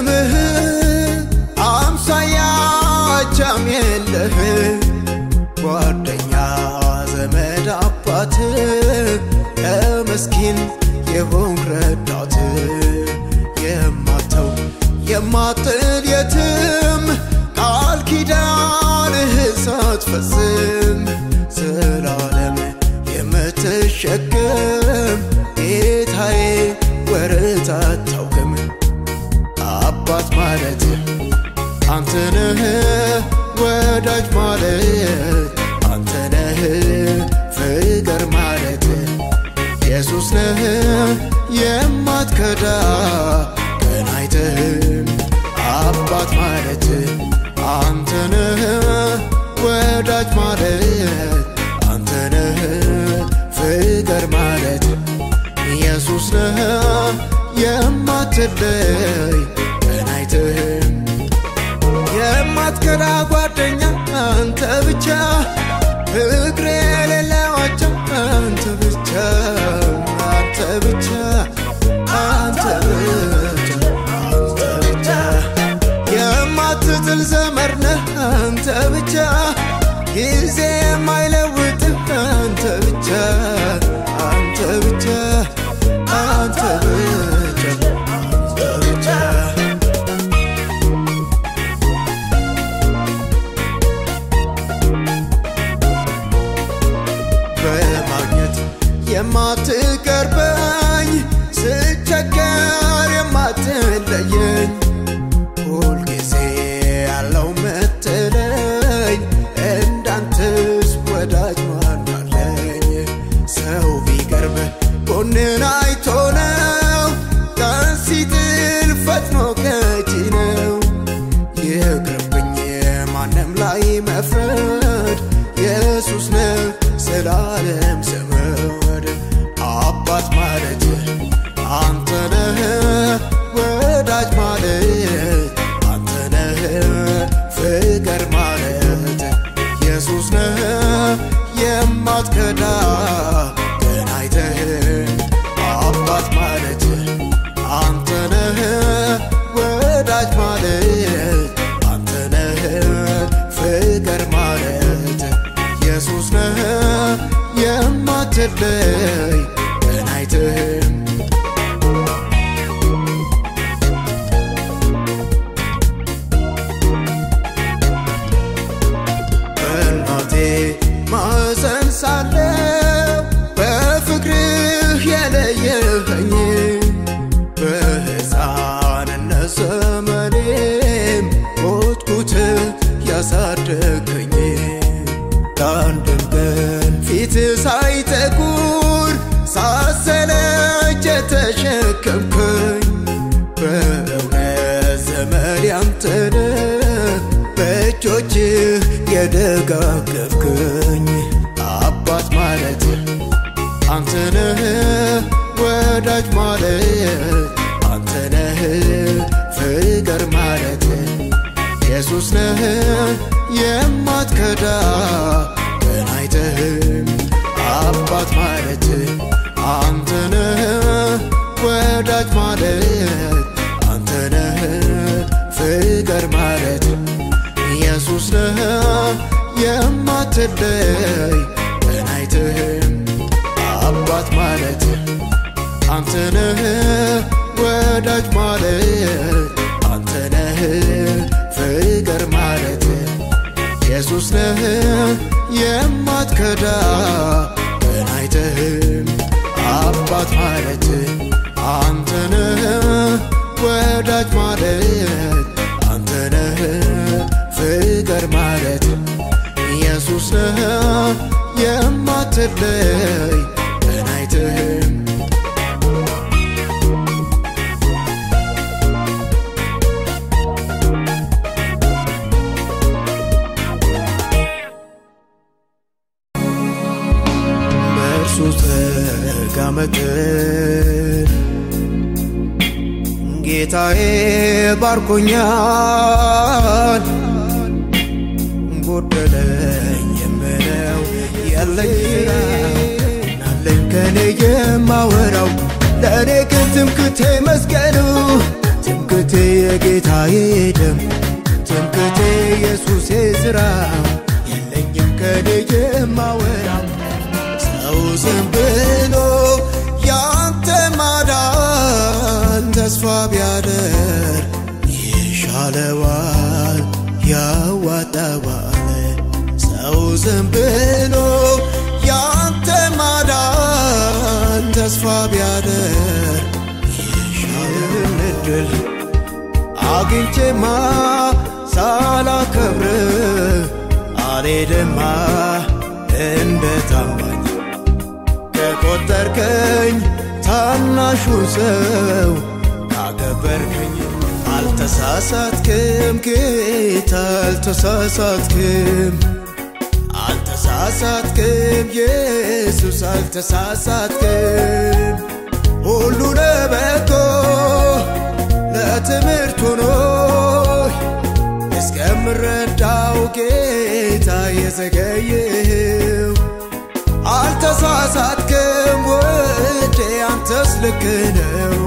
ለስምህ አምሳያ ቻም የለህ ጓደኛ ዘመድ አባት ለመስኪን የሆንክ ረዳት የማተው የማጥል የትም ቃል ኪዳንህ ሳትፈጽም ዘላለም የምትሸከም ጌታዬ ወረት አታውቅም አባት ማለት አንተ ነህ ወዳጅ ማለት አንተ ነህ ፍቅር ማለት ኢየሱስ ነህ የማትከዳ ቀን አይተህም አባት ማለት አንተ ነህ ወዳጅ ማለት አንተ ነህ ፍቅር ማለት ኢየሱስ ነህ የማትለይ ቀን አይተህም የማትከዳ ጓደኛ አንተ ብቻ ፍቅር የሌለው አቻ አንተ ብቻ አንተ ብቻ አንተ ብቻ የማትጥል ዘመድ ነህ አንተ ብቻ ጊዜ የማይለውጥ አንተ ብቻ አንተ ብቻ አንተ ብቻ በማግኘት የማትቀርበኝ ስቸገር የማትለየኝ ሁልጊዜ ያለው ምትለኝ እንዳንተስ ወዳጅ ማን አለኝ ሰው ቢቀርብ ጎንን አይቶ ነው ቀን ሲጥል ፈጥኖ ከእጅ ነው ይቅርብኝ ማንም ላይ መፍረድ ኢየሱስ ነው ዘላለም ዘመድ አባት ማለት አንተ ነህ ወዳጅ ማለት አንተ ነህ ፍቅር ማለት ኢየሱስ ነህ የማትከዳ ቀን አይተህም አባት ማለት አንተ ነህ ወዳጅ ማለት አንተ ነህ ፍቅር ማለት ኢየሱስ ነህ የማትለይ ቀን አይተህም በእናቴ ማኅፀን ሳለሁ በፍቅርህ የለየኸኝ በሕፃንነት ዘመኔም ኮትኩተህ ያሳደግከኝ ከአንድም ቀን ፊትህ ሳይጠቁር ሳሰለች የተሸከምከኝ በእውነት ዘመድ ያንተ ነህ በእጆችህ የደጋገፍከኝ አባት ማለት አንተ ነህ ወዳጅ ማለት አንተ ነህ ፍቅር ማለት ኢየሱስ ነህ የማትከዳ ቀን አይተህም አባት ማለት አንተ ነህ ወዳጅ ማለት አንተ ነህ ፍቅር ማለት ኢየሱስ ነህ የማትለይ ቀን አይተህም አባት ማለት አንተ ነህ ወዳጅ ማለት አንተ ነህ ፍቅር ማለት ኢየሱስ ነህ የማትከዳ ቀን አይተህም አባት ማለት አንተ ነህ ወዳጅ ማለት አንተ ነህ ፍቅር ማለት ኢየሱስ ነህ የማትለይ ቀን አይተህም ጋመከር ጌታዬ ባርኮኛል ጎደለኝ የምለው የለኝ ናለኝ ከኔ የማወራው ለኔ ግን ትምክህቴ መስቀሉ ትምክህቴ ትምክቴ የጌታዬ ደም ትምክቴ ኢየሱስ የሥራው የለኝም ከኔ የማወራው ሰው ዝም ብሎ ያንተ ማዳን ተስፋ ቢያደርግ ይሻለዋል ያዋጣዋል ሰው ዝም ብሎ ያንተ ማዳን ተስፋ ቢያደርግ ይሻላል እድል አግኝቼማ ሳላከብር አልሄድማ እንደ ታማኝ ከቆጠርከኝ ታናሹን ሰው ካከበርከኝ አልተሳሳትክም ጌታ አልተሳሳትክም አልተሳሳትክም ኢየሱስ አልተሳሳትክም ሁሉ ለበጎ ለትምህርት ሆኖኝ እስከምረዳው ጌታ የዘገየው አልተሳሳትክም ወዴ አንተስ ልክ ነው